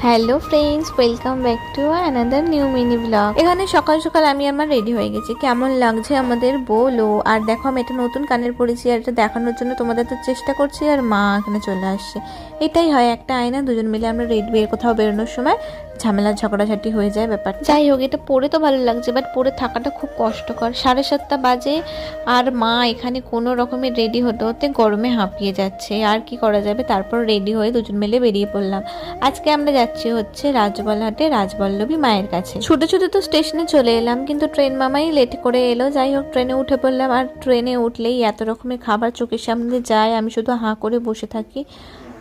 Hello friends, welcome back to another new mini blog. এখানে সকাল সকাল আমি আমার রেডি হয়ে গেছি। কেমন লাগছে আমাদের বলো। আর দেখো আমি একটা নতুন কানের পরেছি, আর এটা দেখানোর জন্য তোমাদের তো চেষ্টা করছি, আর মা এখানে চলে আসছে। এটাই হয় একটা আয়না, দুজন মিলে আমরা রেডি বের কোথাও বেরোনোর সময় ঝামেলা ঝগড়াঝাটি হয়ে যায় ব্যাপার। যাই হোক, এটা পরে তো ভালো লাগছে, বাট পরে থাকাটা খুব কষ্টকর। 7:30 বাজে আর মা এখানে কোনো রকমের রেডি হতে হতে গরমে হাঁপিয়ে যাচ্ছে। আর কি করা যাবে, তারপর রেডি হয়ে দুজন মিলে বেরিয়ে পড়লাম। আজকে আমরা যাচ্ছি হচ্ছে রাজবলহাটে রাজবল্লভী মায়ের কাছে। ছুটে ছুটে তো স্টেশনে চলে এলাম, কিন্তু ট্রেন মামাই লেট করে এলো। যাই হোক, ট্রেনে উঠে পড়লাম। আর ট্রেনে উঠলেই এত রকমের খাবার চোখের সামনে যায়, আমি শুধু হাঁ করে বসে থাকি।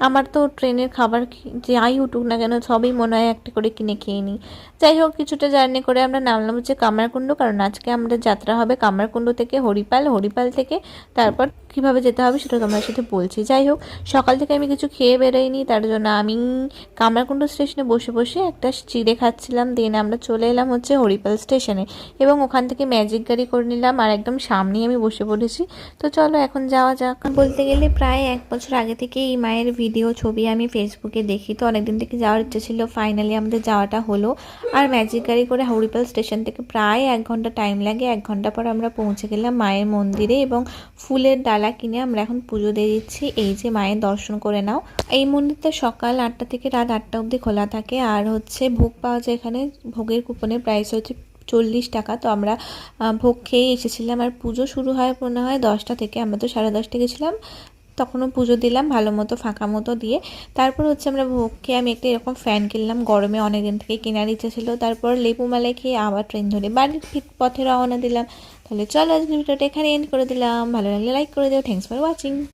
আমার তো ট্রেনের খাবার যাই উঠুক না কেন সবই মনে হয় একটা করে কিনে খেয়ে নিই। যাই হোক, কিছুটা জার্নি করে আমরা নামলাম হচ্ছে কামারকুণ্ড, কারণ আজকে আমাদের যাত্রা হবে কামারকুণ্ড থেকে হরিপাল, হরিপাল থেকে তারপর কীভাবে যেতে হবে সেটা তোমার সাথে বলছি। যাই হোক, সকাল থেকে আমি কিছু খেয়ে বেরোইনি, তার জন্য আমি কামারকুণ্ড স্টেশনে বসে বসে একটা চিড়ে খাচ্ছিলাম। দেন আমরা চলে এলাম হচ্ছে হরিপাল স্টেশনে, এবং ওখান থেকে ম্যাজিক গাড়ি করে নিলাম, আর একদম সামনেই আমি বসে পড়েছি। তো চলো এখন যাওয়া যাক। বলতে গেলে প্রায় 1 বছর আগে থেকে এই মায়ের ভিডিও ছবি আমি ফেসবুকে দেখি, তো অনেকদিন থেকে যাওয়ার ইচ্ছে ছিল। ফাইনালি আমাদের যাওয়াটা হলো। আর ম্যাজিক গাড়ি করে হরিপাল স্টেশন থেকে প্রায় 1 ঘন্টা টাইম লাগে। 1 ঘন্টা পর আমরা পৌঁছে গেলাম মায়ের মন্দিরে, এবং ফুলের ডালা কিনে আমরা এখন পুজো দিয়ে দিচ্ছি। এই যে মায়ের দর্শন করে নাও। এই মন্দিরটা সকাল 8টা থেকে রাত 8টা অবধি খোলা থাকে। আর হচ্ছে ভোগ পাওয়া যায় এখানে। ভোগের কুপনের প্রাইস হচ্ছে 40 টাকা। তো আমরা ভোগ খেয়ে এসেছিলাম। আর পুজো শুরু হয় মনে হয় 10টা থেকে, আমরা তো 10:30 গেছিলাম। তখনও পুজো দিলাম ভালো মতো ফাঁকা মতো দিয়ে। তারপর হচ্ছে আমরা ভোগ খেয়ে আমি একটা এরকম ফ্যান কিনলাম, গরমে অনেকদিন থেকে কেনার ইচ্ছা ছিল। তারপর লেবু মালাই খেয়ে আবার ট্রেন ধরে বাড়ির পথে রওনা দিলাম। তাহলে চলো আজকের ভিডিওটা এখানে এন্ড করে দিলাম। ভালো লাগলে লাইক করে দিও। Thanks for watching.